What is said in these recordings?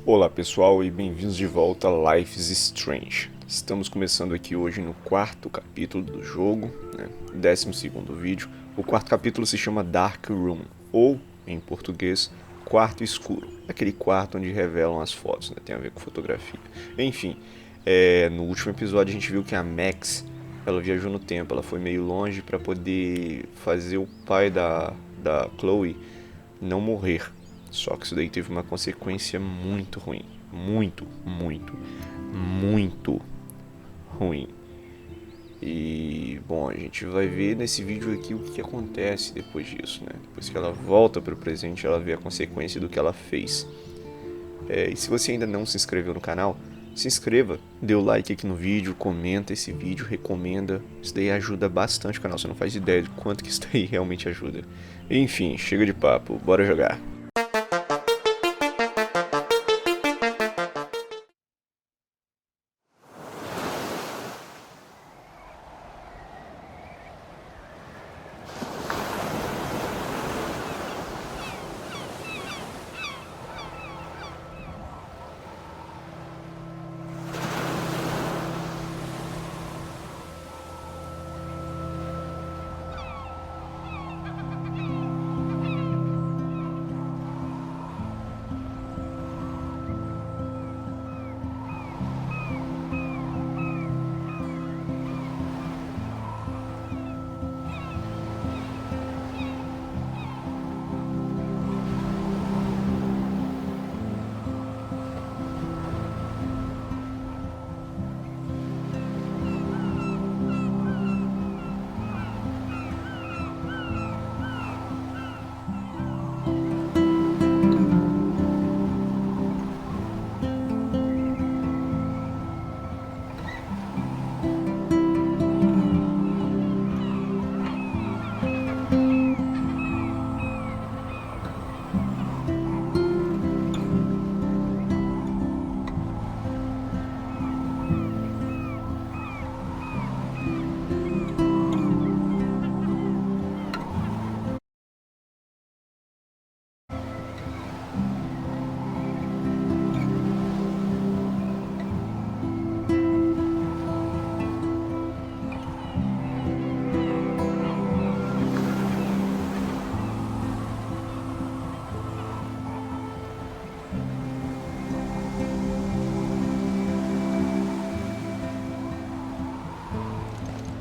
Olá pessoal e bem-vindos de volta a Life is Strange. Estamos começando aqui hoje no quarto capítulo do jogo, 12º vídeo. O quarto capítulo se chama Dark Room, ou, em português, Quarto Escuro. Aquele quarto onde revelam as fotos, tem a ver com fotografia. Enfim, no último episódio a gente viu que a Max, ela viajou no tempo, ela foi meio longe para poder fazer o pai da Chloe não morrer. Só que isso daí teve uma consequência muito ruim. Muito ruim. E, bom, a gente vai ver nesse vídeo aqui o que acontece depois disso, né? Depois que ela volta para o presente, ela vê a consequência do que ela fez. E se você ainda não se inscreveu no canal, se inscreva, dê o like aqui no vídeo, comenta esse vídeo, recomenda. Isso daí ajuda bastante o canal, você não faz ideia de quanto que isso daí realmente ajuda. Enfim, chega de papo, bora jogar.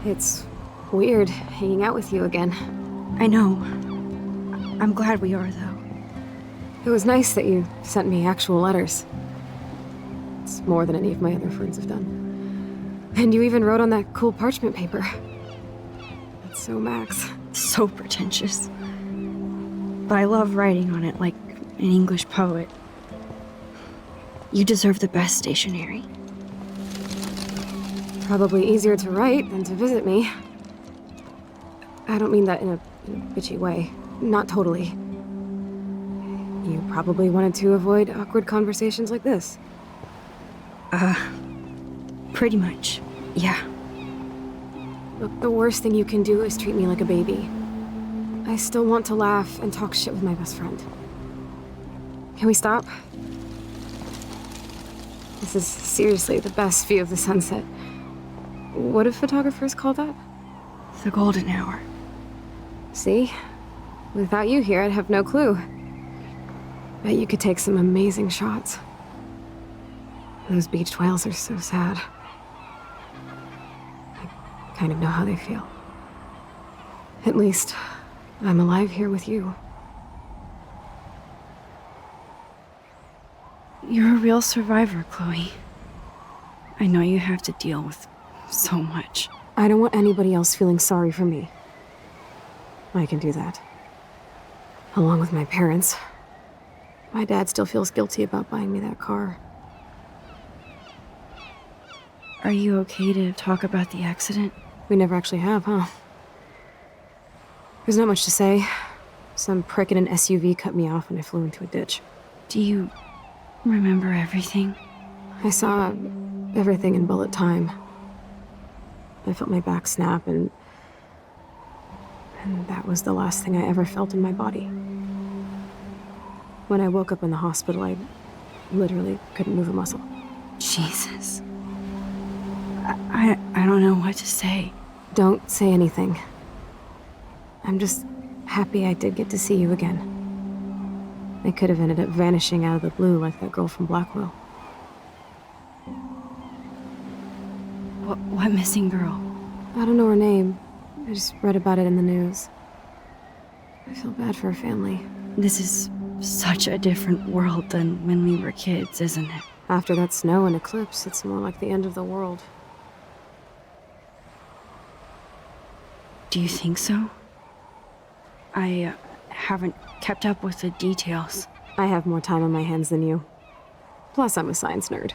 It's weird hanging out with you again. I know. I'm glad we are, though. It was nice that you sent me actual letters. It's more than any of my other friends have done. And you even wrote on that cool parchment paper. That's so Max. So pretentious. But I love writing on it like an English poet. You deserve the best stationery. Probably easier to write than to visit me. I don't mean that in a bitchy way. Not totally. You probably wanted to avoid awkward conversations like this. Pretty much, yeah. Look, the worst thing you can do is treat me like a baby. I still want to laugh and talk shit with my best friend. Can we stop? This is seriously the best view of the sunset. What do photographers call that? The golden hour. See? Without you here, I'd have no clue. Bet you could take some amazing shots. Those beached whales are so sad. I kind of know how they feel. At least, I'm alive here with you. You're a real survivor, Chloe. I know you have to deal with so much. I don't want anybody else feeling sorry for me. I can do that. Along with my parents. My dad still feels guilty about buying me that car. Are you okay to talk about the accident? We never actually have, huh? There's not much to say. Some prick in an SUV cut me off when I flew into a ditch. Do you remember everything? I saw everything in bullet time. I felt my back snap, and that was the last thing I ever felt in my body. When I woke up in the hospital, I literally couldn't move a muscle. Jesus. I don't know what to say. Don't say anything. I'm just happy I did get to see you again. I could have ended up vanishing out of the blue like that girl from Blackwell. What missing girl? I don't know her name. I just read about it in the news. I feel bad for her family. This is such a different world than when we were kids, isn't it? After that snow and eclipse, it's more like the end of the world. Do you think so? I haven't kept up with the details. I have more time on my hands than you. Plus, I'm a science nerd.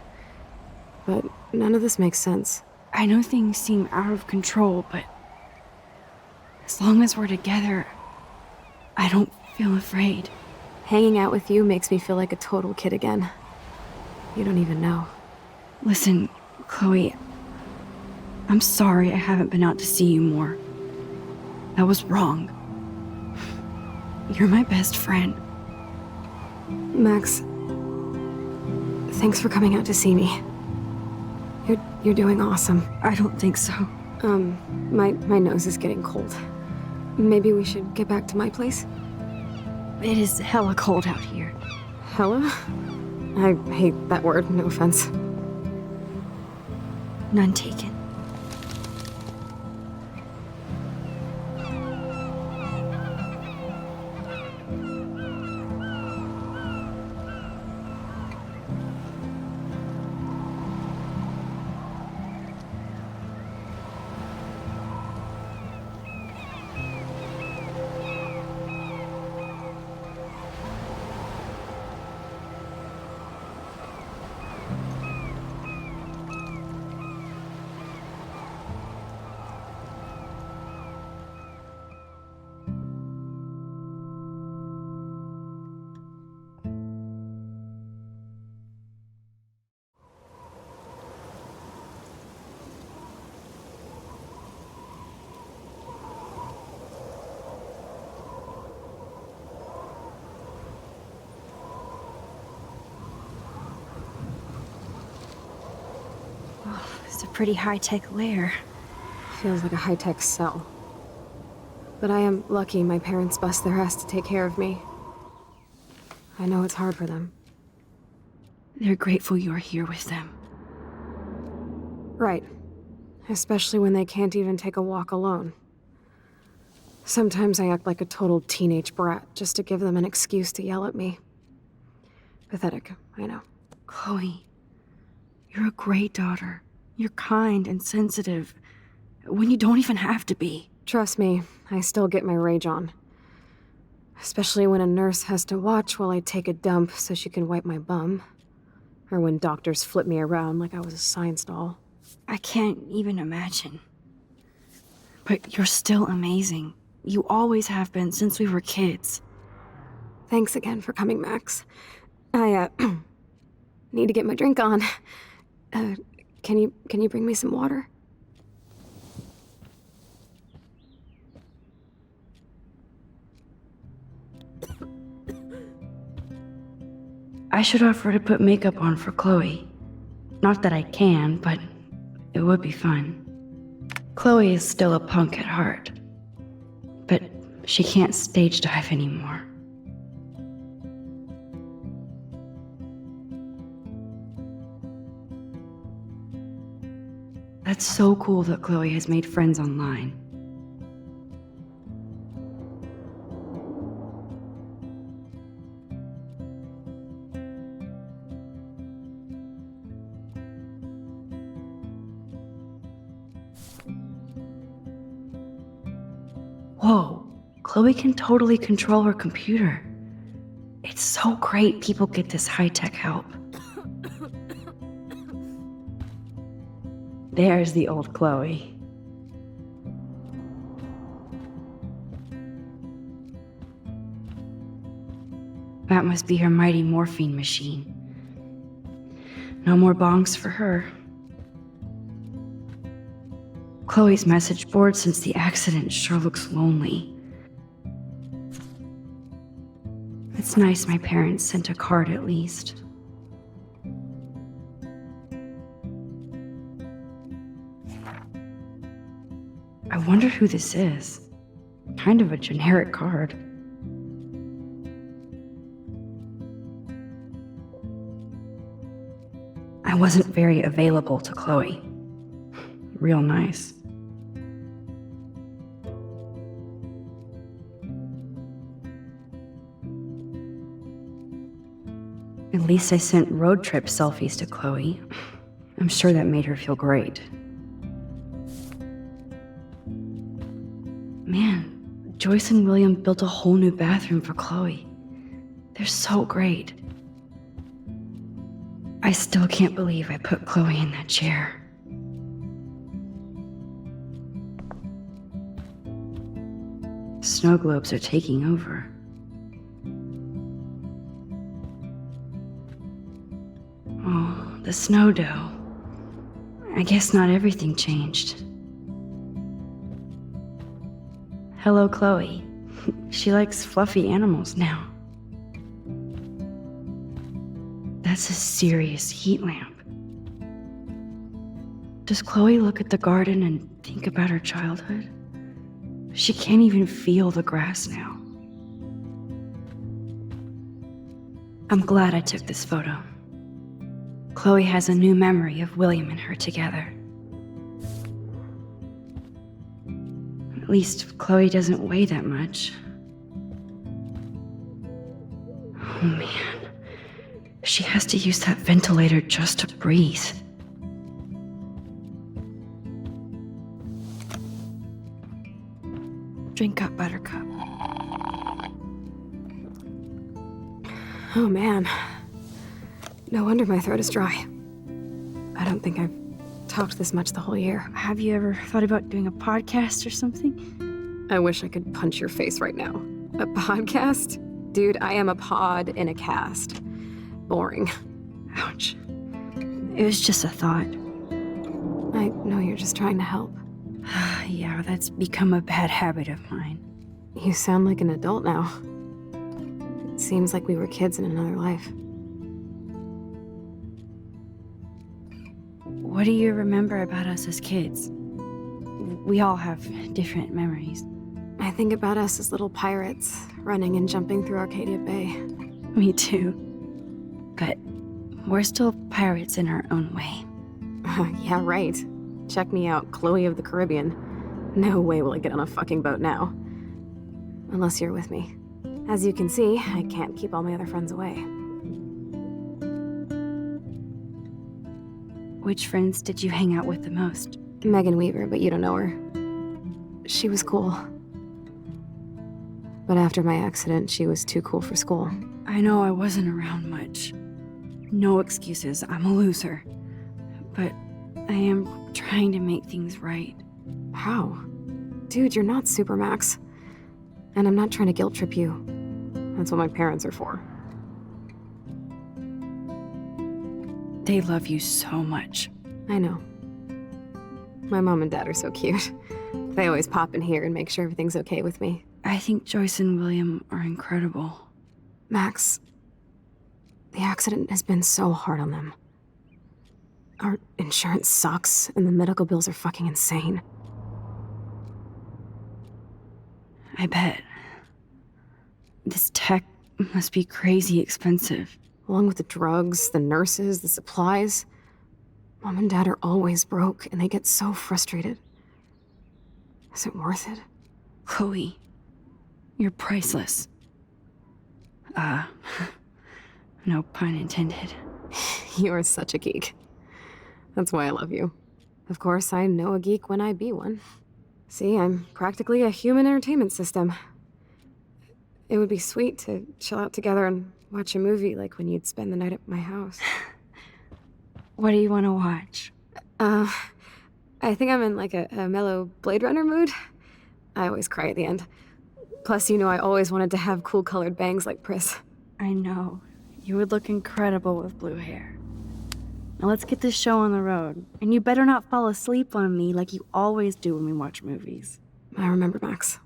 But none of this makes sense. I know things seem out of control, but as long as we're together, I don't feel afraid. Hanging out with you makes me feel like a total kid again. You don't even know. Listen, Chloe, I'm sorry I haven't been out to see you more. That was wrong. You're my best friend. Max, thanks for coming out to see me. You're doing awesome. I don't think so. My nose is getting cold. Maybe we should get back to my place? It is hella cold out here. Hella? I hate that word, no offense. None taken. It's a pretty high-tech lair. Feels like a high-tech cell. But I am lucky my parents bust their ass to take care of me. I know it's hard for them. They're grateful you're here with them. Right. Especially when they can't even take a walk alone. Sometimes I act like a total teenage brat just to give them an excuse to yell at me. Pathetic, I know. Chloe, you're a great daughter. You're kind and sensitive, when you don't even have to be. Trust me, I still get my rage on. Especially when a nurse has to watch while I take a dump so she can wipe my bum. Or when doctors flip me around like I was a science doll. I can't even imagine. But you're still amazing. You always have been since we were kids. Thanks again for coming, Max. I, need to get my drink on. Can you bring me some water? I should offer to put makeup on for Chloe. Not that I can, but it would be fun. Chloe is still a punk at heart, but she can't stage dive anymore. That's so cool that Chloe has made friends online. Whoa, Chloe can totally control her computer. It's so great people get this high-tech help. There's the old Chloe. That must be her mighty morphine machine. No more bongs for her. Chloe's message board since the accident sure looks lonely. It's nice my parents sent a card at least. I wonder who this is. Kind of a generic card. I wasn't very available to Chloe. Real nice. At least I sent road trip selfies to Chloe. I'm sure that made her feel great. Man, Joyce and William built a whole new bathroom for Chloe. They're so great. I still can't believe I put Chloe in that chair. Snow globes are taking over. Oh, the snow dough. I guess not everything changed. Hello, Chloe. She likes fluffy animals now. That's a serious heat lamp. Does Chloe look at the garden and think about her childhood? She can't even feel the grass now. I'm glad I took this photo. Chloe has a new memory of William and her together. At least Chloe doesn't weigh that much. Oh man, she has to use that ventilator just to breathe. Drink up, Buttercup. Oh man. No wonder my throat is dry. I don't think I've talked this much the whole year. Have you ever thought about doing a podcast or something? I wish I could punch your face right now. A podcast? Dude, I am a pod in a cast. Boring. Ouch. It was just a thought. I know you're just trying to help. Yeah, that's become a bad habit of mine. You sound like an adult now. It seems like we were kids in another life. What do you remember about us as kids? We all have different memories. I think about us as little pirates, running and jumping through Arcadia Bay. Me too. But we're still pirates in our own way. Yeah, right. Check me out, Chloe of the Caribbean. No way will I get on a fucking boat now. Unless you're with me. As you can see, I can't keep all my other friends away. Which friends did you hang out with the most? Megan Weaver, but you don't know her. She was cool. But after my accident, she was too cool for school. I know I wasn't around much. No excuses, I'm a loser. But I am trying to make things right. How? Dude, you're not Supermax. And I'm not trying to guilt trip you. That's what my parents are for. They love you so much. I know. My mom and dad are so cute. They always pop in here and make sure everything's okay with me. I think Joyce and William are incredible. Max, the accident has been so hard on them. Our insurance sucks, and the medical bills are fucking insane. I bet. This tech must be crazy expensive. Along with the drugs, the nurses, the supplies. Mom and Dad are always broke, and they get so frustrated. Is it worth it? Chloe, you're priceless. No pun intended. You are such a geek. That's why I love you. Of course, I know a geek when I be one. See, I'm practically a human entertainment system. It would be sweet to chill out together and watch a movie like when you'd spend the night at my house. What do you want to watch? I think I'm in like a mellow Blade Runner mood. I always cry at the end. Plus, you know I always wanted to have cool colored bangs like Pris. I know. You would look incredible with blue hair. Now let's get this show on the road. And you better not fall asleep on me like you always do when we watch movies. I remember, Max.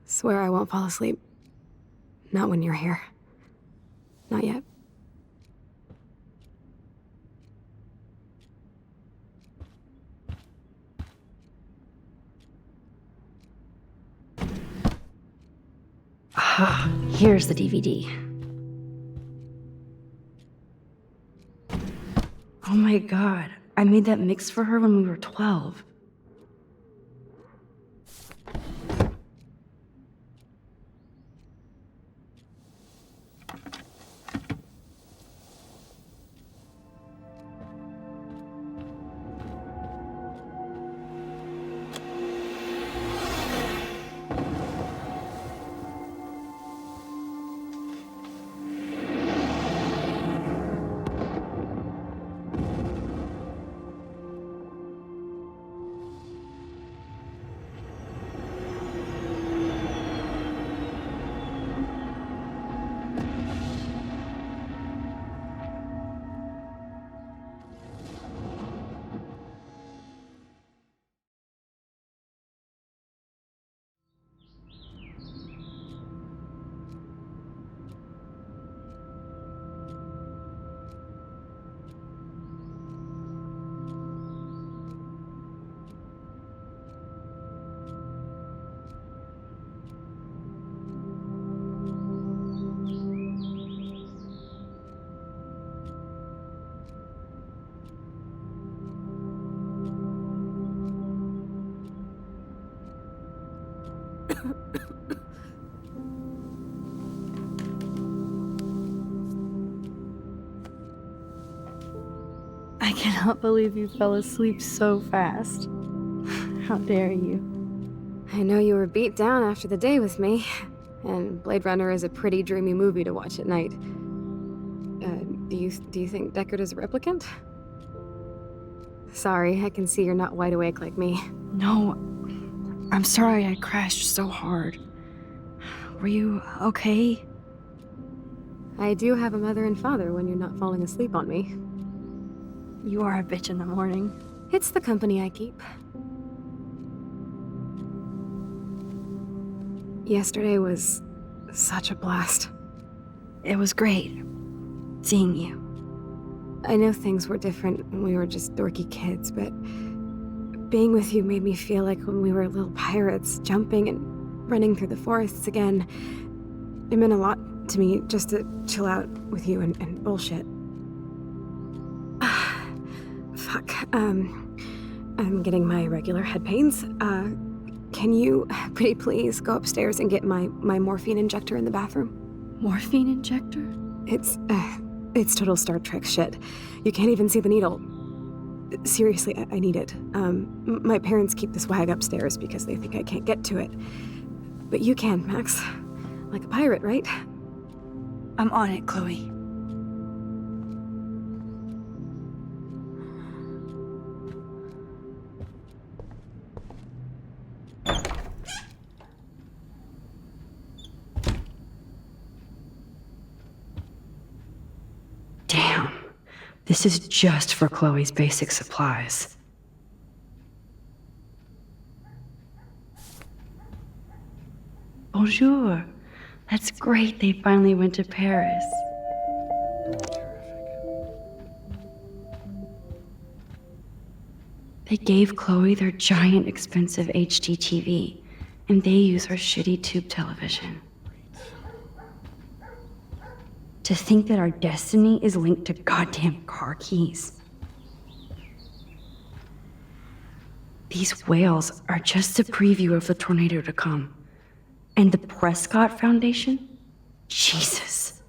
Swear I won't fall asleep. Not when you're here. Not yet. Here's the DVD. Oh my god, I made that mix for her when we were 12. I cannot believe you fell asleep so fast. How dare you? I know you were beat down after the day with me, and Blade Runner is a pretty dreamy movie to watch at night. Do you think Deckard is a replicant? Sorry, I can see you're not wide awake like me. No, I'm sorry I crashed so hard. Were you okay? I do have a mother and father when you're not falling asleep on me. You are a bitch in the morning. It's the company I keep. Yesterday was such a blast. It was great seeing you. I know things were different when we were just dorky kids, but being with you made me feel like when we were little pirates, jumping and running through the forests again. It meant a lot to me just to chill out with you and bullshit. Fuck. I'm getting my regular head pains. Can you, pretty please, go upstairs and get my morphine injector in the bathroom? Morphine injector? It's total Star Trek shit. You can't even see the needle. Seriously, I need it. My parents keep the swag upstairs because they think I can't get to it. But you can, Max. Like a pirate, right? I'm on it, Chloe. Damn. This is just for Chloe's basic supplies. Bonjour. That's great they finally went to Paris. They gave Chloe their giant expensive HD TV, and they use her shitty tube television. To think that our destiny is linked to goddamn car keys. These whales are just a preview of the tornado to come. And the Prescott Foundation? Jesus.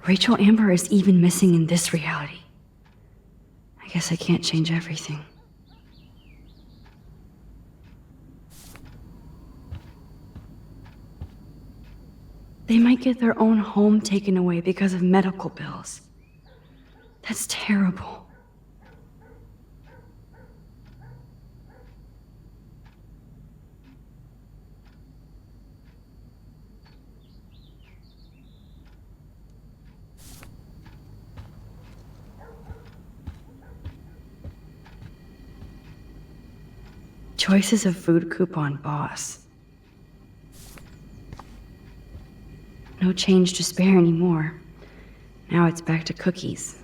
Rachel Amber is even missing in this reality. I guess I can't change everything. They might get their own home taken away because of medical bills. That's terrible. Choices of food coupon boss. No change to spare anymore. Now it's back to cookies.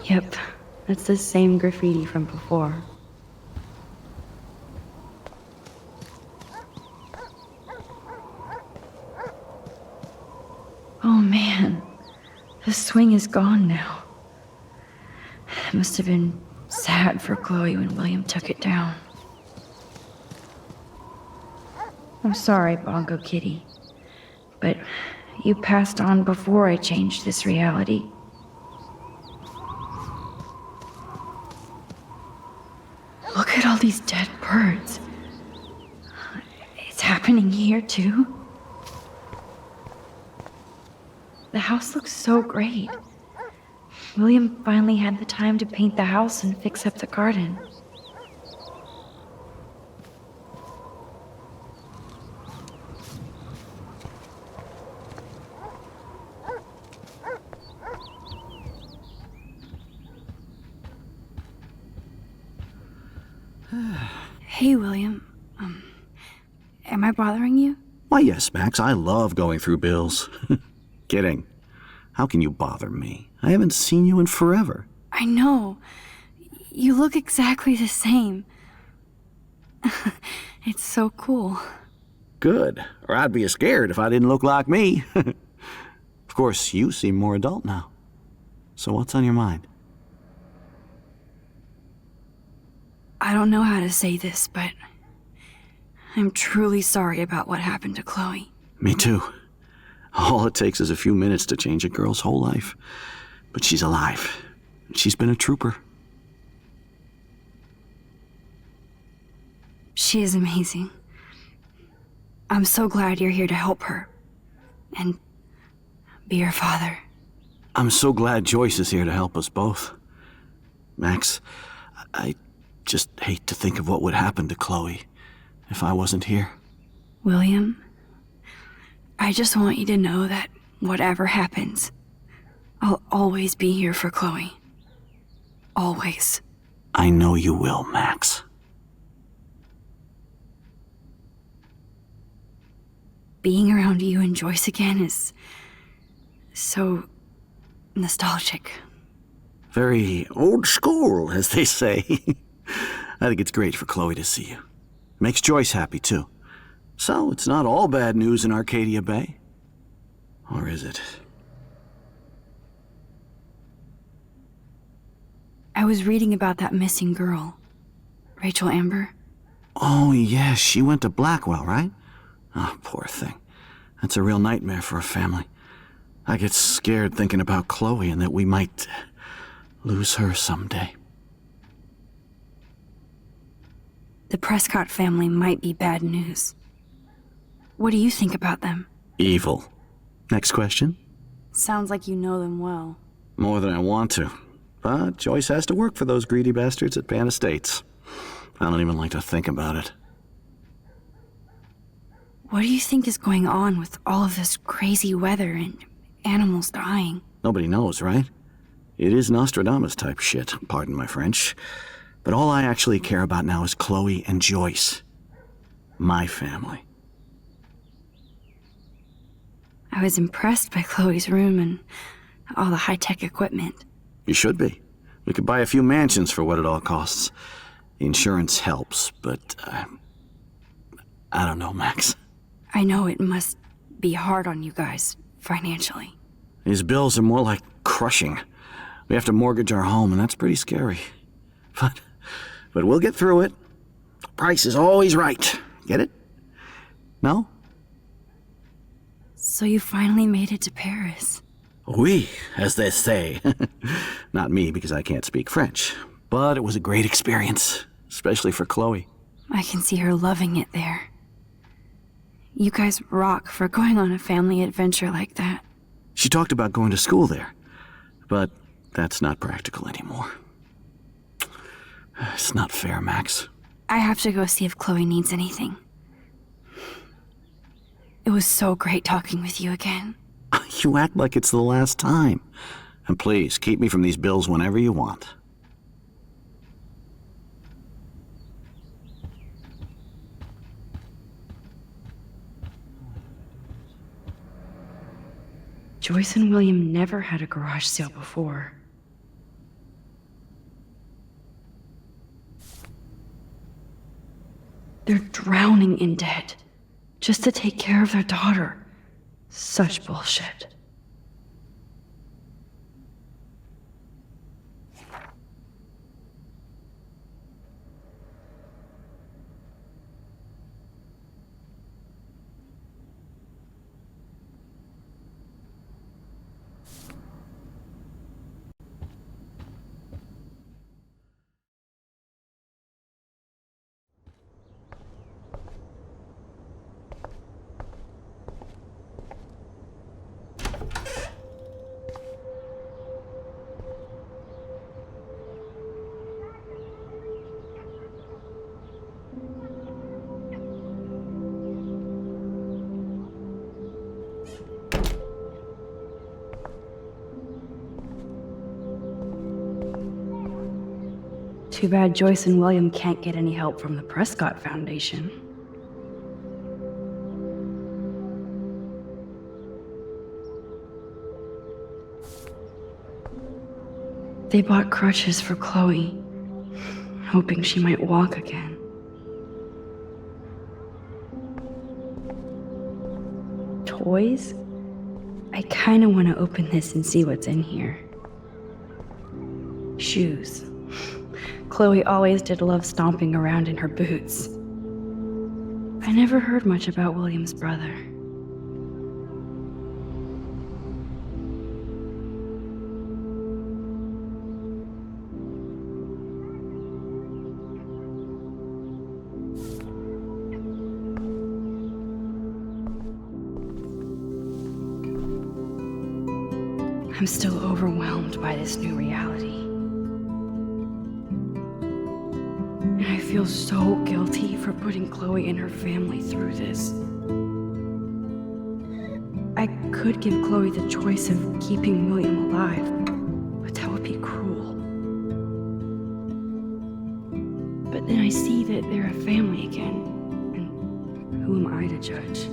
Yep, that's the same graffiti from before. Oh man, the swing is gone now. It must have been sad for Chloe when William took it down. I'm sorry, Bongo Kitty, but you passed on before I changed this reality. Look at all these dead birds. It's happening here, too. The house looks so great. William finally had the time to paint the house and fix up the garden. Hey, William. Am I bothering you? Why, yes, Max. I love going through bills. Kidding. How can you bother me? I haven't seen you in forever. I know. You look exactly the same. It's so cool. Good. Or I'd be scared if I didn't look like me. Of course, you seem more adult now. So what's on your mind? I don't know how to say this, but I'm truly sorry about what happened to Chloe. Me too. All it takes is a few minutes to change a girl's whole life. But she's alive. She's been a trooper. She is amazing. I'm so glad you're here to help her. And be her father. I'm so glad Joyce is here to help us both. Max, I just hate to think of what would happen to Chloe if I wasn't here. William, I just want you to know that whatever happens, I'll always be here for Chloe. Always. I know you will, Max. Being around you and Joyce again is so nostalgic. Very old school, as they say. I think it's great for Chloe to see you. Makes Joyce happy, too. So, it's not all bad news in Arcadia Bay. Or is it? I was reading about that missing girl, Rachel Amber. Oh, yeah, she went to Blackwell, right? Oh, poor thing. That's a real nightmare for a family. I get scared thinking about Chloe and that we might lose her someday. The Prescott family might be bad news. What do you think about them? Evil. Next question? Sounds like you know them well. More than I want to. But Joyce has to work for those greedy bastards at Pan Estates. I don't even like to think about it. What do you think is going on with all of this crazy weather and animals dying? Nobody knows, right? It is Nostradamus type shit, pardon my French. But all I actually care about now is Chloe and Joyce. My family. I was impressed by Chloe's room and all the high-tech equipment. You should be. We could buy a few mansions for what it all costs. The insurance helps, but I don't know, Max. I know it must be hard on you guys, financially. These bills are more like crushing. We have to mortgage our home, and that's pretty scary. But we'll get through it. The price is always right. Get it? No? So you finally made it to Paris. Oui, as they say. Not me, because I can't speak French. But it was a great experience, especially for Chloe. I can see her loving it there. You guys rock for going on a family adventure like that. She talked about going to school there, but that's not practical anymore. It's not fair, Max. I have to go see if Chloe needs anything. It was so great talking with you again. You act like it's the last time. And please, keep me from these bills whenever you want. Joyce and William never had a garage sale before. They're drowning in debt just to take care of their daughter. Such bullshit. Too bad Joyce and William can't get any help from the Prescott Foundation. They bought crutches for Chloe, hoping she might walk again. Toys? I kinda wanna open this and see what's in here. Shoes. Chloe always did love stomping around in her boots. I never heard much about William's brother. I'm still overwhelmed by this new reality. And I feel so guilty for putting Chloe and her family through this. I could give Chloe the choice of keeping William alive, but that would be cruel. But then I see that they're a family again, and who am I to judge?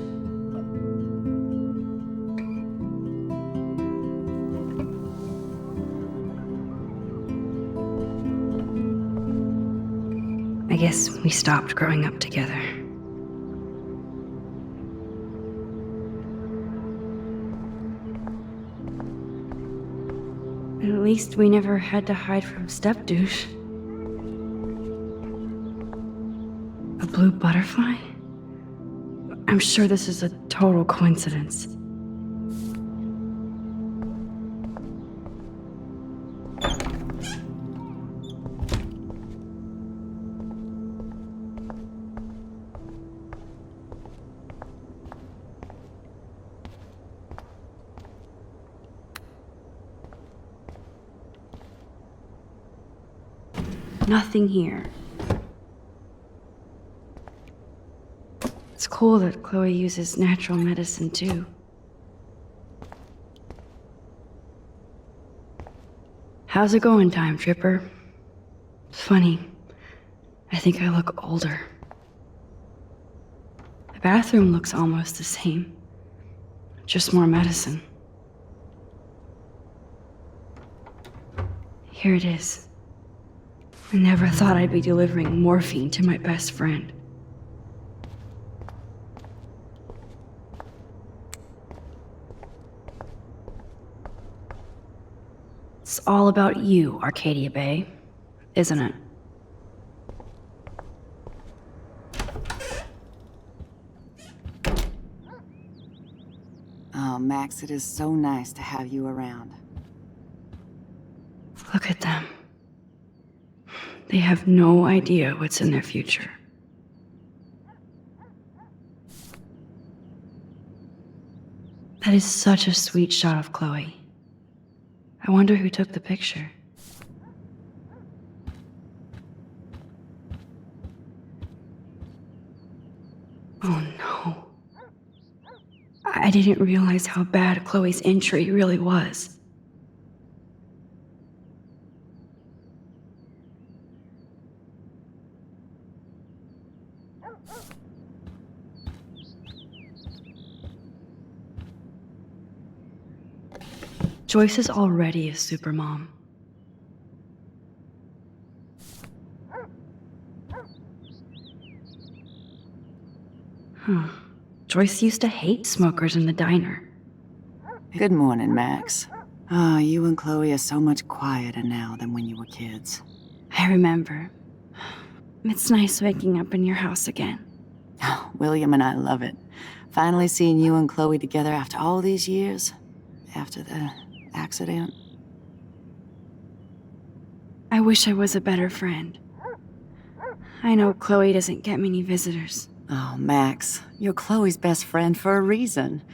I guess we stopped growing up together. At least we never had to hide from step-douche. A blue butterfly? I'm sure this is a total coincidence. Nothing here. It's cool that Chloe uses natural medicine too. How's it going, Time Tripper? It's funny. I think I look older. The bathroom looks almost the same. Just more medicine. Here it is. I never thought I'd be delivering morphine to my best friend. It's all about you, Arcadia Bay, isn't it? Oh, Max, it is so nice to have you around. Look at them. They have no idea what's in their future. That is such a sweet shot of Chloe. I wonder who took the picture. Oh no. I didn't realize how bad Chloe's injury really was. Joyce is already a supermom. Huh. Joyce used to hate smokers in the diner. Good morning, Max. Ah, you and Chloe are so much quieter now than when you were kids. I remember. It's nice waking up in your house again. Oh, William and I love it. Finally seeing you and Chloe together after all these years. After the accident. I wish I was a better friend. I know Chloe doesn't get many visitors. Oh, Max, you're Chloe's best friend for a reason.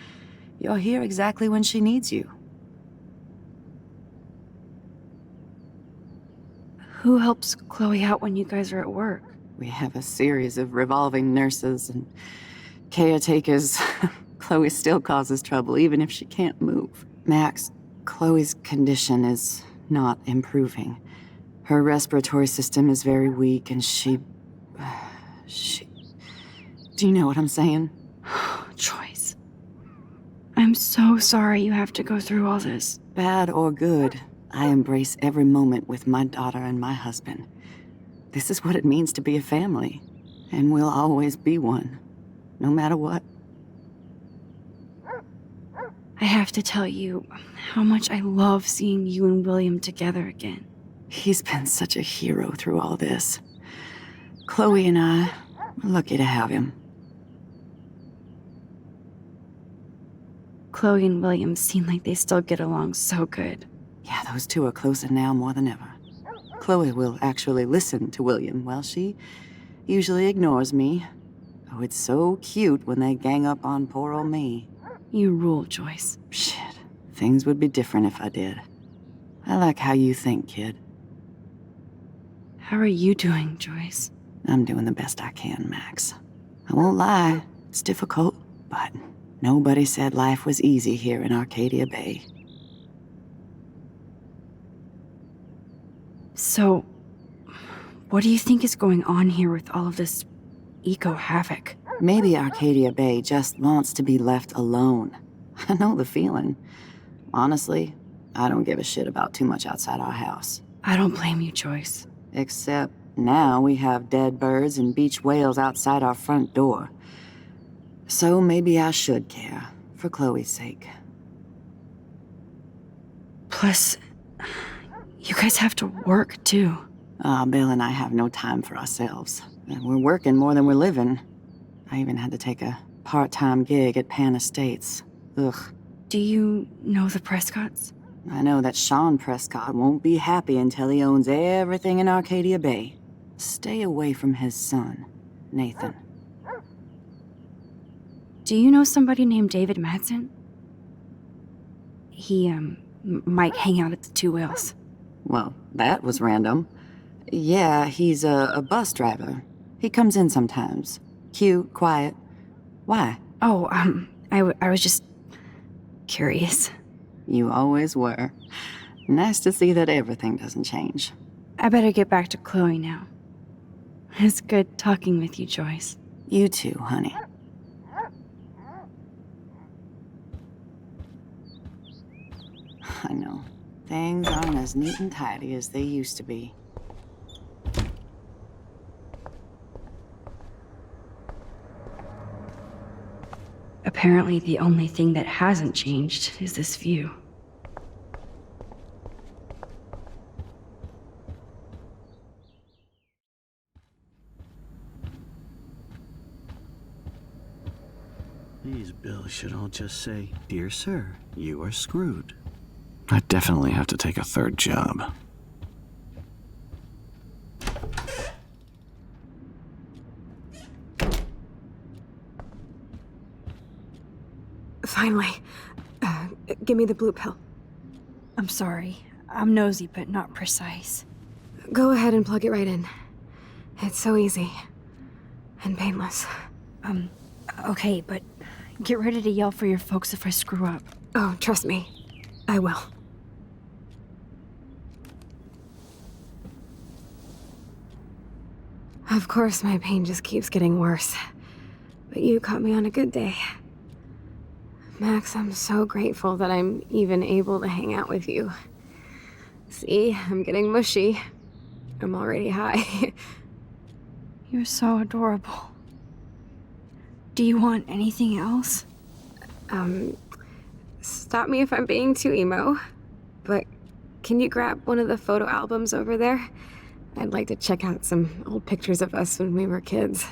You're here exactly when she needs you. Who helps Chloe out when you guys are at work? We have a series of revolving nurses and caretakers. Chloe still causes trouble, even if she can't move. Max, Chloe's condition is not improving. Her respiratory system is very weak, and she... Do you know what I'm saying? Joyce. I'm so sorry you have to go through all this. Bad or good, I embrace every moment with my daughter and my husband. This is what it means to be a family, and we'll always be one, no matter what. I have to tell you how much I love seeing you and William together again. He's been such a hero through all this. Chloe and I are lucky to have him. Chloe and William seem like they still get along so good. Yeah, those two are closer now more than ever. Chloe will actually listen to William, while she usually ignores me. Oh, it's so cute when they gang up on poor old me. You rule, Joyce. Shit, things would be different if I did. I like how you think, kid. How are you doing, Joyce? I'm doing the best I can, Max. I won't lie, it's difficult, but nobody said life was easy here in Arcadia Bay. So, what do you think is going on here with all of this eco-havoc? Maybe Arcadia Bay just wants to be left alone. I know the feeling. Honestly, I don't give a shit about too much outside our house. I don't blame you, Joyce. Except now we have dead birds and beach whales outside our front door. So maybe I should care, for Chloe's sake. Plus, you guys have to work, too. Bill and I have no time for ourselves. And we're working more than we're living. I even had to take a part-time gig at Pan Estates. Ugh. Do you know the Prescotts? I know that Sean Prescott won't be happy until he owns everything in Arcadia Bay. Stay away from his son, Nathan. Do you know somebody named David Madsen? He, might hang out at the Two Whales. Well, that was random. Yeah, he's a bus driver. He comes in sometimes. Cute, quiet. Why? Oh, I was just curious. You always were. Nice to see that everything doesn't change. I better get back to Chloe now. It's good talking with you, Joyce. You too, honey. I know. Things aren't as neat and tidy as they used to be. Apparently, the only thing that hasn't changed is this view. These bills should all just say, "Dear sir, you are screwed." I definitely have to take a third job. Finally. Give me the blue pill. I'm sorry. I'm nosy, but not precise. Go ahead and plug it right in. It's so easy. And painless. Okay, but get ready to yell for your folks if I screw up. Oh, trust me. I will. Of course, my pain just keeps getting worse. But you caught me on a good day. Max, I'm so grateful that I'm even able to hang out with you. See, I'm getting mushy. I'm already high. You're so adorable. Do you want anything else? Stop me if I'm being too emo, but can you grab one of the photo albums over there? I'd like to check out some old pictures of us when we were kids.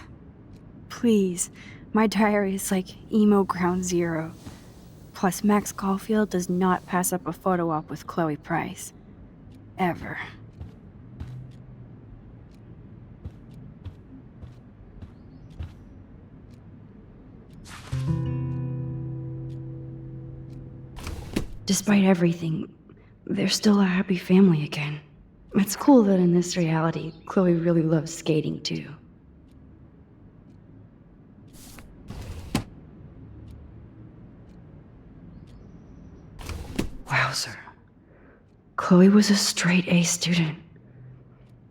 Please. My diary is like emo ground zero. Plus, Max Caulfield does not pass up a photo op with Chloe Price. Ever. Despite everything, they're still a happy family again. It's cool that in this reality, Chloe really loves skating too. Wowzer. Chloe was a straight A student.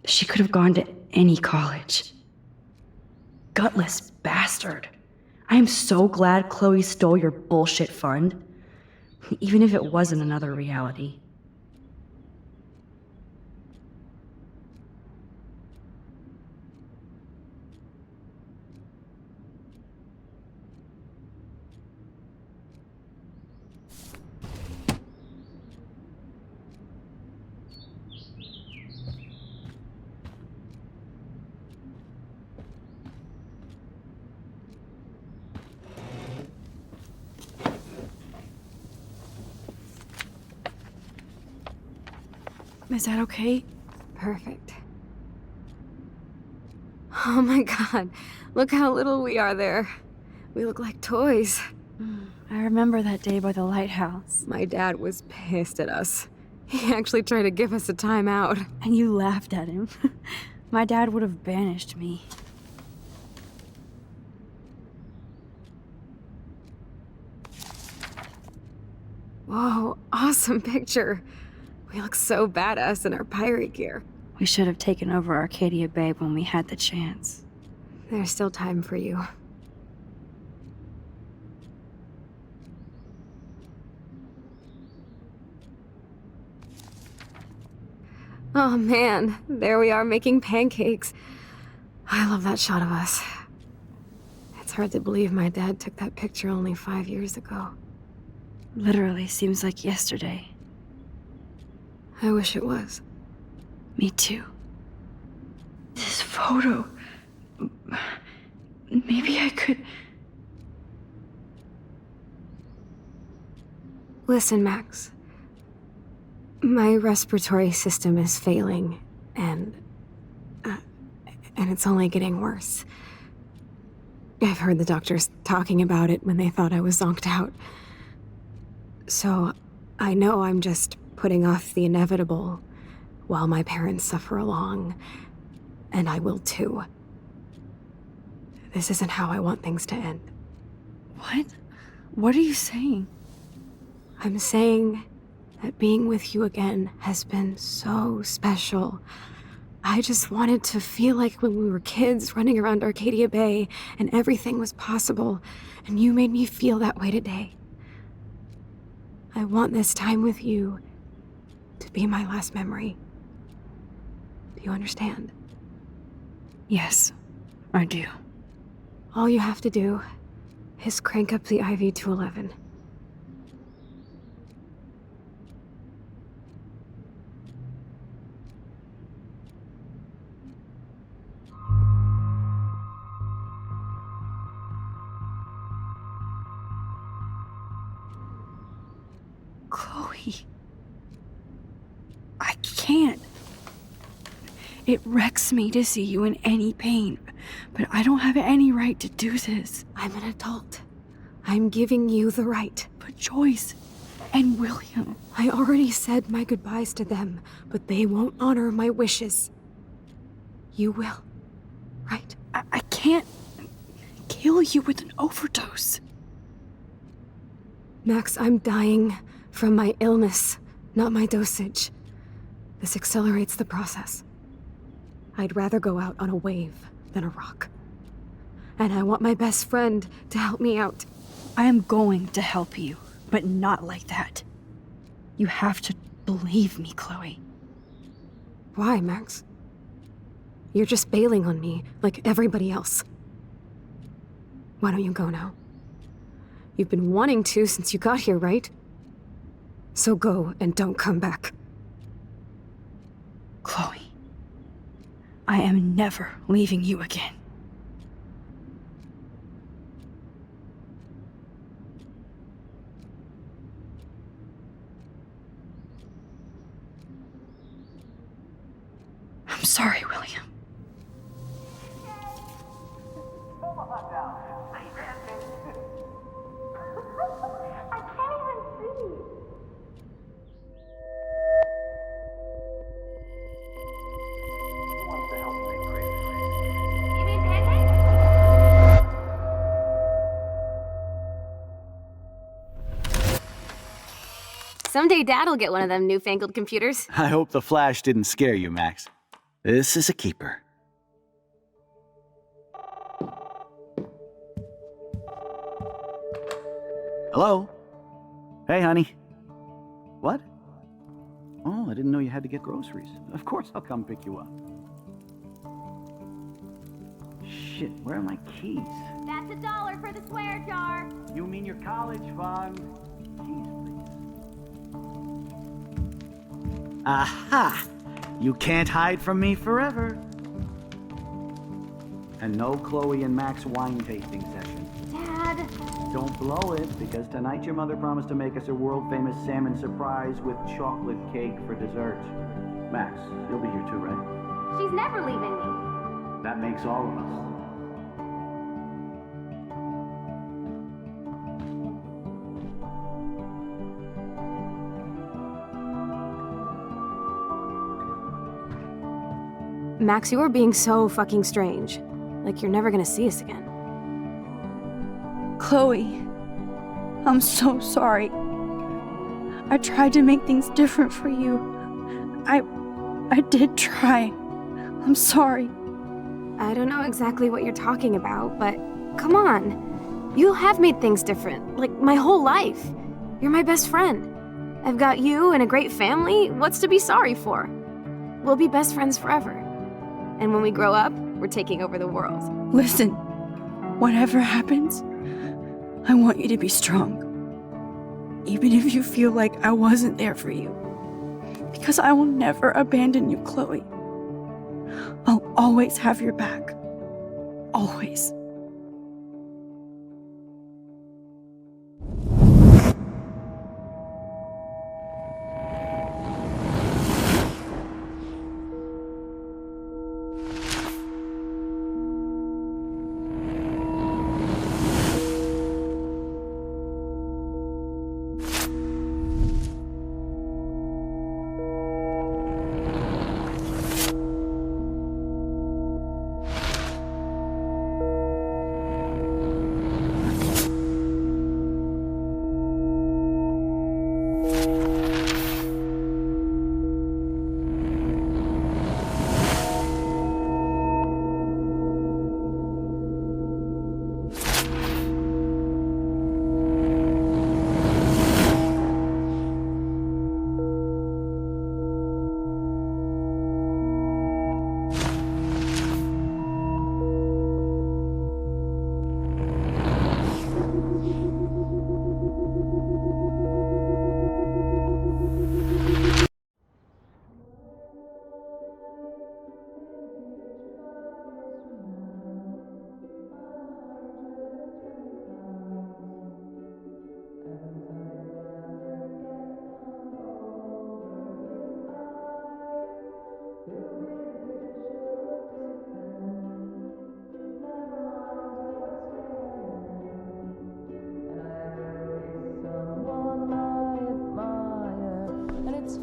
She could have gone to any college. Gutless bastard. I am so glad Chloe stole your bullshit fund. Even if it wasn't another reality. Is that okay? Perfect. Oh my god, look how little we are there. We look like toys. I remember that day by the lighthouse. My dad was pissed at us. He actually tried to give us a timeout. And you laughed at him. My dad would have banished me. Whoa, awesome picture. We look so badass in our pirate gear. We should have taken over Arcadia Bay when we had the chance. There's still time for you. Oh man, there we are making pancakes. I love that shot of us. It's hard to believe my dad took that picture only 5 years ago. Literally seems like yesterday. I wish it was. Me too. This photo... Maybe I could... Listen, Max. My respiratory system is failing, and it's only getting worse. I've heard the doctors talking about it when they thought I was zonked out. So, I know I'm just putting off the inevitable while my parents suffer along, and I will too. This isn't how I want things to end. What? What are you saying? I'm saying that being with you again has been so special. I just wanted to feel like when we were kids running around Arcadia Bay and everything was possible, and you made me feel that way today. I want this time with you to be my last memory. Do you understand? Yes, I do. All you have to do is crank up the IV to 11. Chloe. I can't. It wrecks me to see you in any pain, but I don't have any right to do this. I'm an adult. I'm giving you the right. But Joyce and William... I already said my goodbyes to them, but they won't honor my wishes. You will, right? I can't kill you with an overdose. Max, I'm dying from my illness, not my dosage. This accelerates the process. I'd rather go out on a wave than a rock. And I want my best friend to help me out. I am going to help you, but not like that. You have to believe me, Chloe. Why, Max? You're just bailing on me like everybody else. Why don't you go now? You've been wanting to since you got here, right? So go and don't come back. Chloe, I am never leaving you again. I'm sorry, William. Someday Dad'll get one of them newfangled computers. I hope the flash didn't scare you, Max. This is a keeper. Hello? Hey, honey. What? Oh, I didn't know you had to get groceries. Of course I'll come pick you up. Shit, where are my keys? That's $1 for the swear jar. You mean your college fund? Keys, please. Aha! You can't hide from me forever. And no Chloe and Max wine tasting session. Dad. Don't blow it, because tonight your mother promised to make us a world-famous salmon surprise with chocolate cake for dessert. Max, you'll be here too, right? She's never leaving me. That makes all of us. Max, you are being so fucking strange. Like you're never gonna see us again. Chloe, I'm so sorry. I tried to make things different for you. I did try. I'm sorry. I don't know exactly what you're talking about, but come on. You have made things different, like my whole life. You're my best friend. I've got you and a great family. What's to be sorry for? We'll be best friends forever. And when we grow up, we're taking over the world. Listen, whatever happens, I want you to be strong. Even if you feel like I wasn't there for you. Because I will never abandon you, Chloe. I'll always have your back. Always.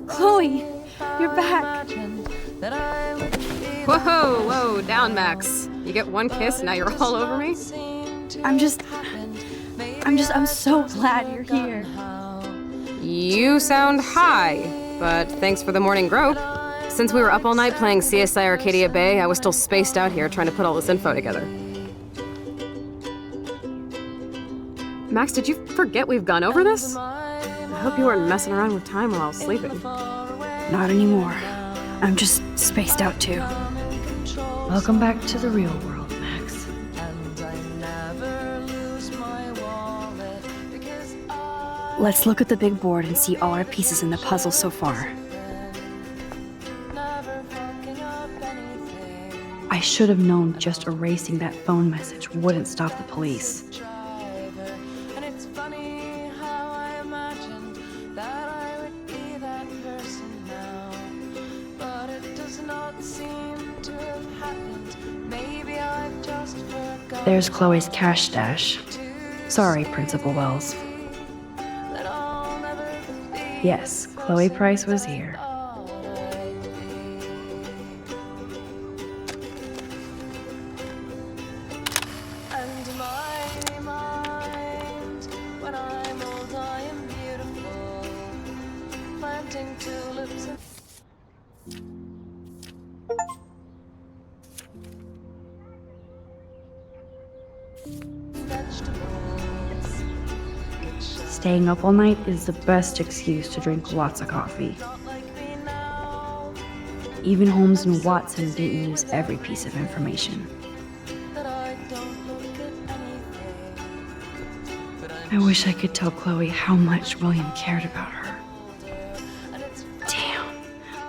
Chloe, you're back. Whoa, down, Max. You get one kiss, now you're all over me? I'm so glad you're here. You sound high, but thanks for the morning grope. Since we were up all night playing CSI Arcadia Bay, I was still spaced out here trying to put all this info together. Max, did you forget we've gone over this? I hope you weren't messing around with time while I was sleeping. Not anymore. I'm just spaced out too. Welcome back to the real world, Max. Let's look at the big board and see all our pieces in the puzzle so far. I should have known just erasing that phone message wouldn't stop the police. There's Chloe's cash stash. Sorry, Principal Wells. Yes, Chloe Price was here. Staying up all night is the best excuse to drink lots of coffee. Even Holmes and Watson didn't use every piece of information. I wish I could tell Chloe how much William cared about her. Damn,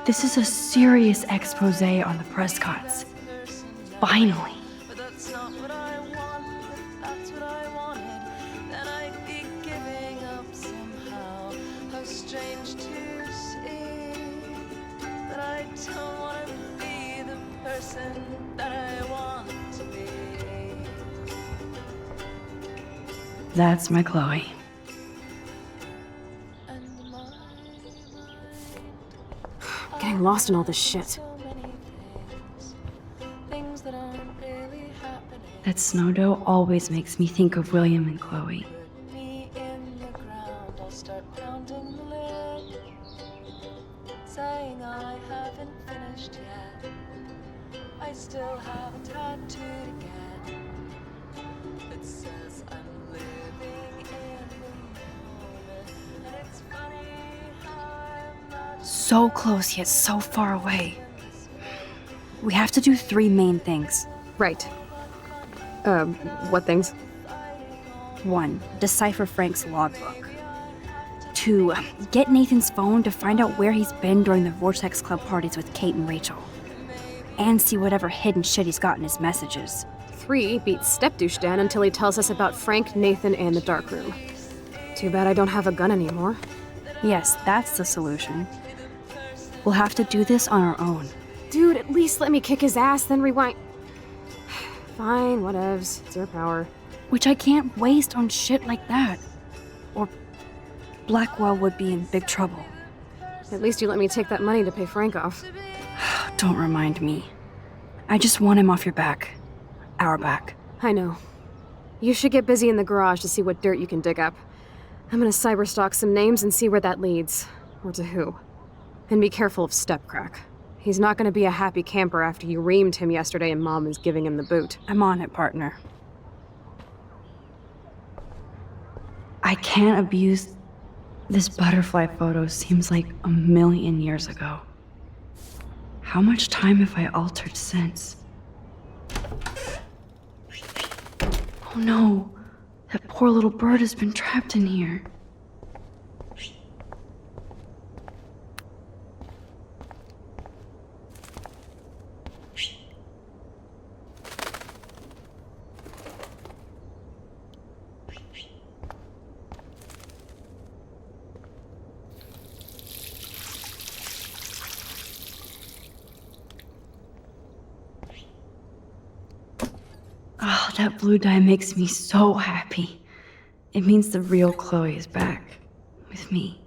this is a serious expose on the Prescotts. Finally. That's my Chloe. Getting lost in all this shit. That snow dough always makes me think of William and Chloe. Saying I haven't finished yet. I still have a tattoo to get. It says I'm living in the moment. And it's funny how I'm not So close yet so far away. We have to do 3 main things. Right. What things? 1. Decipher Frank's logbook. 2. Get Nathan's phone to find out where he's been during the Vortex Club parties with Kate and Rachel. And see whatever hidden shit he's got in his messages. 3. Beat Step-douche Dan until he tells us about Frank, Nathan, and the dark room. Too bad I don't have a gun anymore. Yes, that's the solution. We'll have to do this on our own. Dude, at least let me kick his ass, then rewind. Fine, whatevs. It's your power. Which I can't waste on shit like that. Or Blackwell would be in big trouble. At least you let me take that money to pay Frank off. Don't remind me. I just want him off your back. Our back. I know. You should get busy in the garage to see what dirt you can dig up. I'm gonna cyberstalk some names and see where that leads. Or to who. And be careful of Stepcrack. He's not gonna be a happy camper after you reamed him yesterday and Mom is giving him the boot. I'm on it, partner. I can't abuse... This butterfly photo seems like a million years ago. How much time have I altered since? Oh no! That poor little bird has been trapped in here. Oh, that blue dye makes me so happy. It means the real Chloe is back. With me.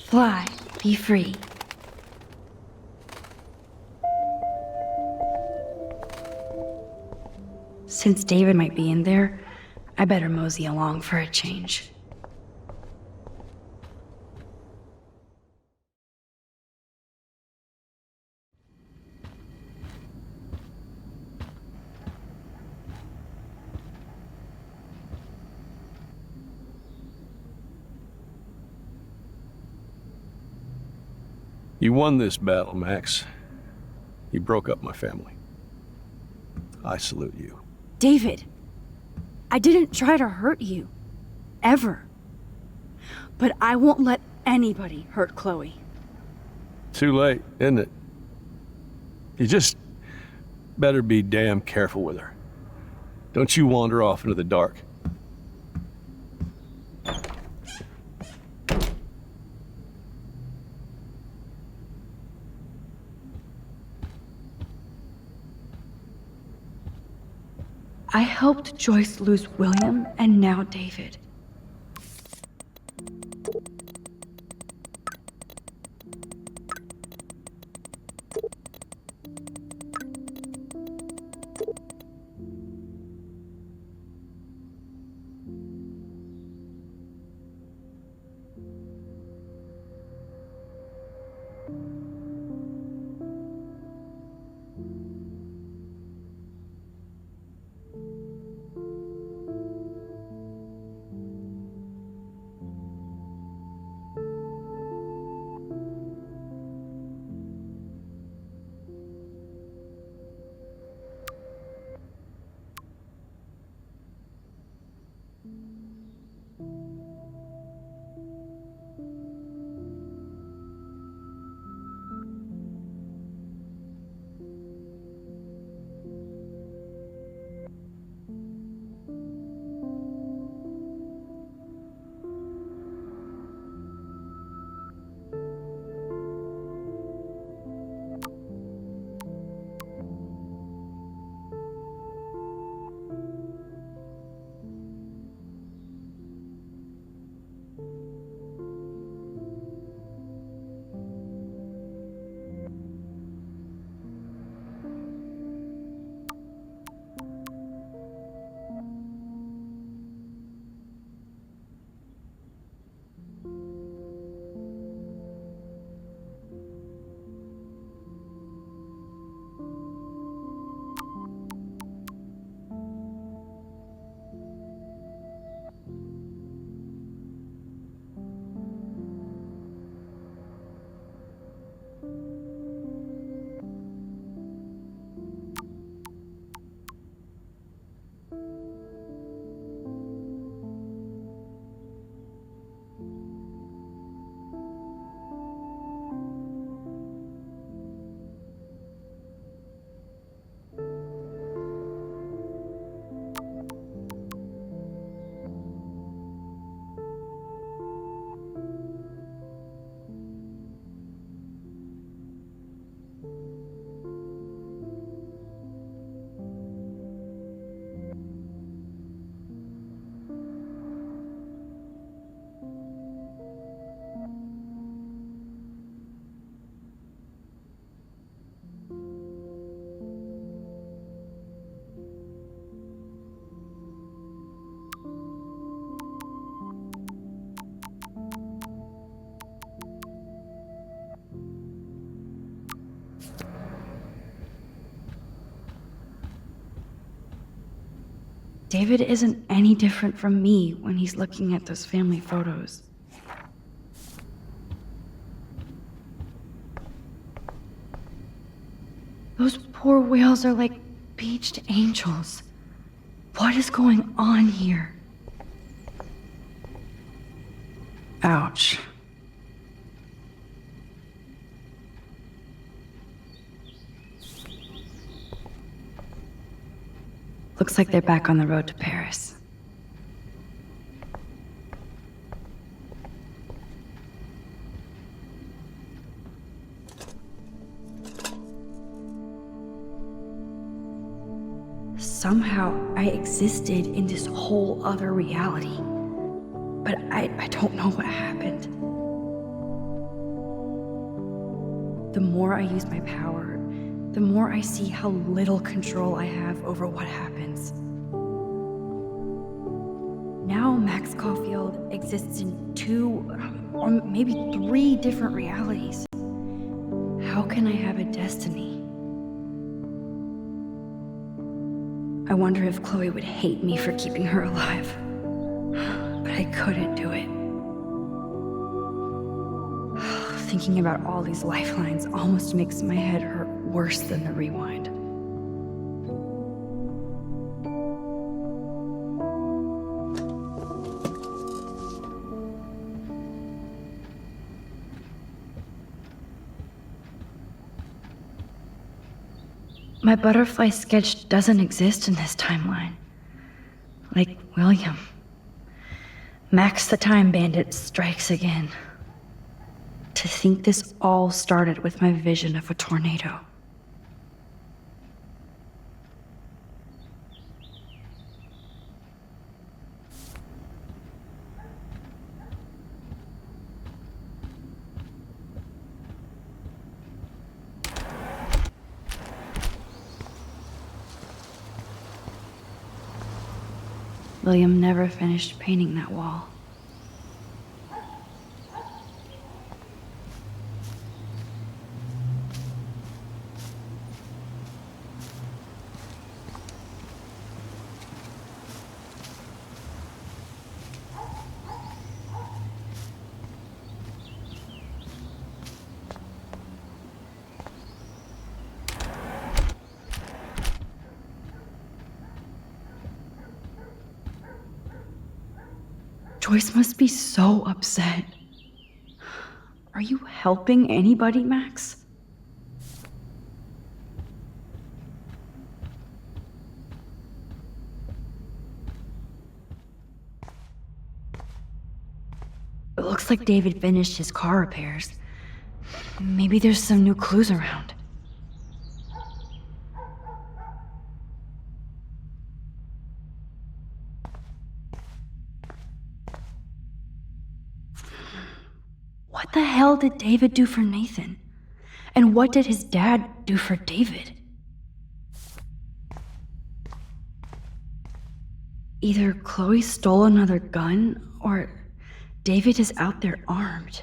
Fly, be free. Since David might be in there, I better mosey along for a change. You won this battle, Max. You broke up my family. I salute you. David, I didn't try to hurt you. Ever. But I won't let anybody hurt Chloe. Too late, isn't it? You just better be damn careful with her. Don't you wander off into the dark. I helped Joyce lose William and now David. David isn't any different from me when he's looking at those family photos. Those poor whales are like beached angels. What is going on here? Ouch. Looks like they're back on the road to Paris. Somehow I existed in this whole other reality, but I don't know what happened. The more I use my power, the more I see how little control I have over what happens. Now Max Caulfield exists in 2 or maybe 3 different realities. How can I have a destiny? I wonder if Chloe would hate me for keeping her alive. But I couldn't do it. thinking about all these lifelines almost makes my head hurt worse than the rewind. My butterfly sketch doesn't exist in this timeline. Like William. Max the Time Bandit strikes again. To think this all started with my vision of a tornado. William never finished painting that wall. Joyce must be so upset. Are you helping anybody, Max? It looks like David finished his car repairs. Maybe there's some new clues around. What the hell did David do for Nathan? And what did his dad do for David? Either Chloe stole another gun, or David is out there armed.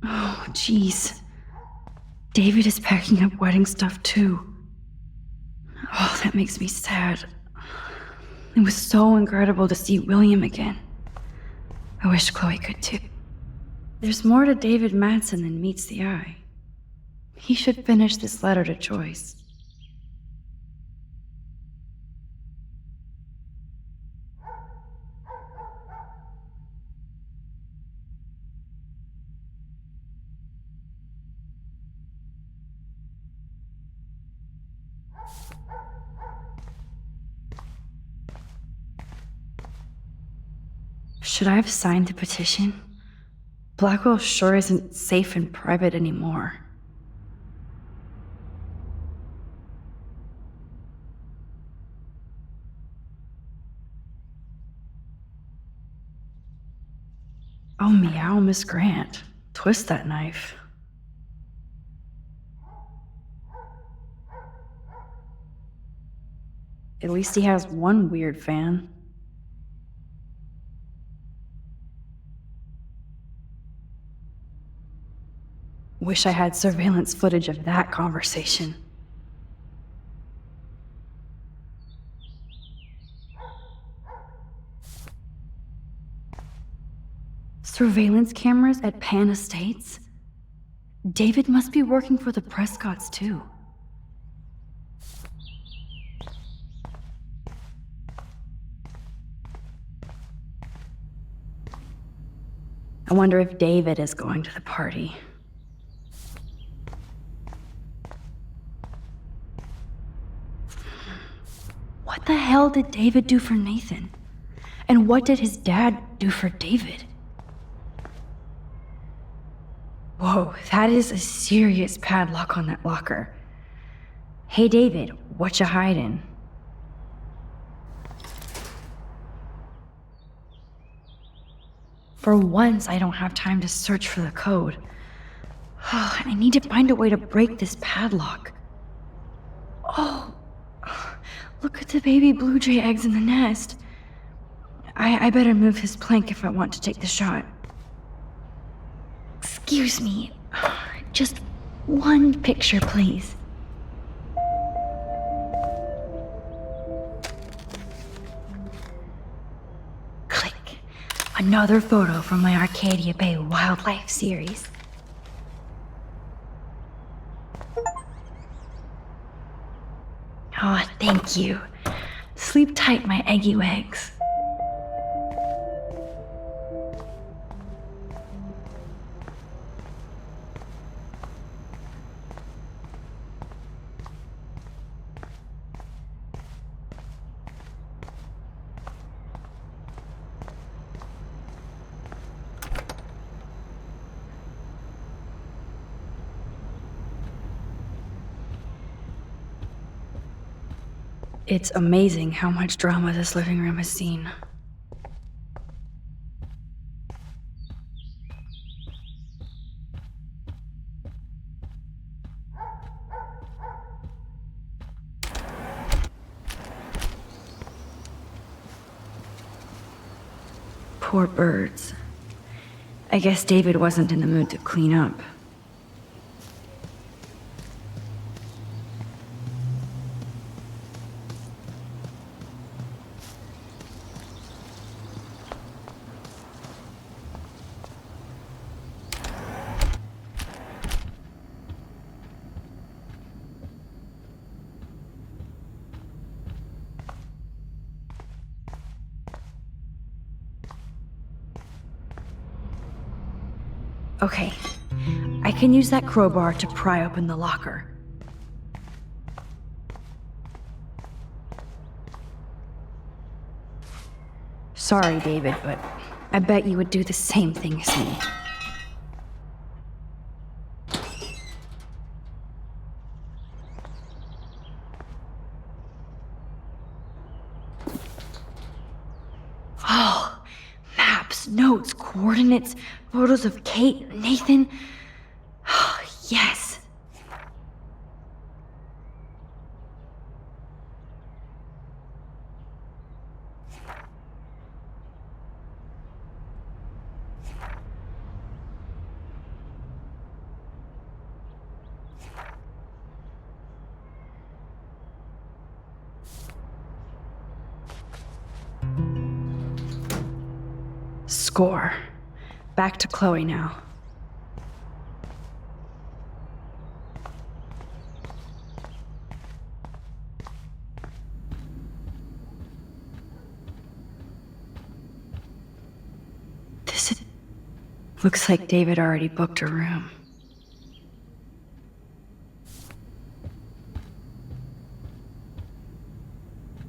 Oh, jeez. David is packing up wedding stuff too. Oh, that makes me sad. It was so incredible to see William again. I wish Chloe could too. There's more to David Madsen than meets the eye. He should finish this letter to Joyce. Should I have signed the petition? Blackwell sure isn't safe and private anymore. Oh, meow, Miss Grant. Twist that knife. At least he has one weird fan. Wish I had surveillance footage of that conversation. Surveillance cameras at Pan Estates? David must be working for the Prescotts too. I wonder if David is going to the party. What the hell did David do for Nathan? And what did his dad do for David? Whoa, that is a serious padlock on that locker. Hey David, what you hiding? For once, I don't have time to search for the code. I need to find a way to break this padlock. Oh, look at the baby blue jay eggs in the nest. I better move this plank if I want to take the shot. Excuse me. Just one picture, please. Click. A Another photo from my Arcadia Bay wildlife series. Oh, thank you. Sleep tight, my eggy eggs. It's amazing how much drama this living room has seen. Poor birds. I guess David wasn't in the mood to clean up. Okay, I can use that crowbar to pry open the locker. Sorry, David, but I bet you would do the same thing as me. Oh, maps, notes, coordinates, photos of Kate, Nathan. Oh, yes. Score. Back to Chloe now. Looks like David already booked a room.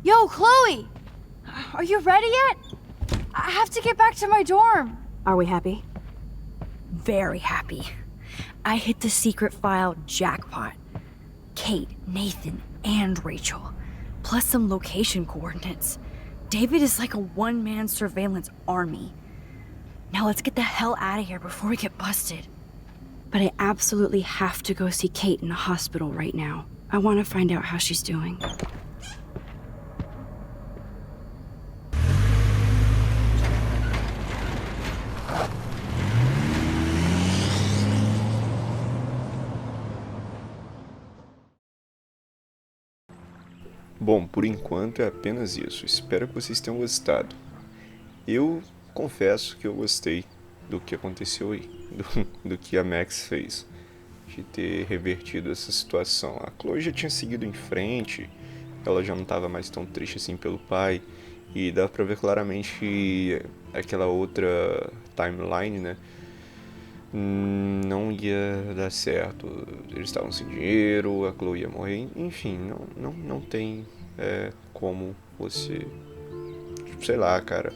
Yo, Chloe! Are you ready yet? I have to get back to my dorm. Are we happy? Very happy. I hit the secret file jackpot. Kate, Nathan, and Rachel. Plus some location coordinates. David is like a one-man surveillance army. Now let's get the hell out of here before we get busted. But I absolutely have to go see Kate in the hospital right now. I want to find out how she's doing. Bom, por enquanto é apenas isso. Espero que vocês tenham gostado. Eu confesso que eu gostei do que aconteceu aí, do que a Max fez, de ter revertido essa situação. A Chloe já tinha seguido em frente, ela já não estava mais tão triste assim pelo pai, e dá pra ver claramente que aquela outra timeline, né, não ia dar certo. Eles estavam sem dinheiro, a Chloe ia morrer, enfim, não tem como você, sei lá, cara,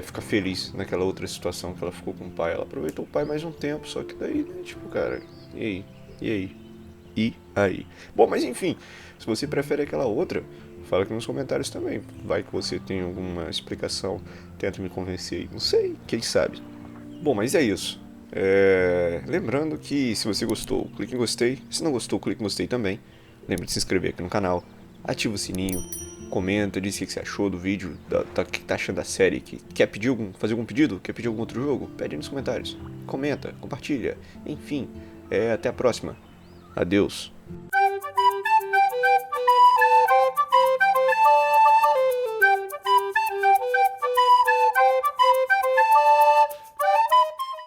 ficar feliz naquela outra situação que ela ficou com o pai. Ela aproveitou o pai mais um tempo, só que daí, né, tipo, cara, e aí? Bom, mas enfim, se você prefere aquela outra, fala aqui nos comentários também. Vai que você tem alguma explicação, tenta me convencer aí, não sei, quem sabe. Bom, mas é isso. Lembrando que se você gostou, clique em gostei. Se não gostou, clique em gostei também. Lembre de se inscrever aqui no canal, ativa o sininho, comenta, diz o que você achou do vídeo, o que tá achando da série, quer fazer algum pedido, quer pedir algum outro jogo, pede aí nos comentários, comenta, compartilha, enfim, até a próxima, adeus.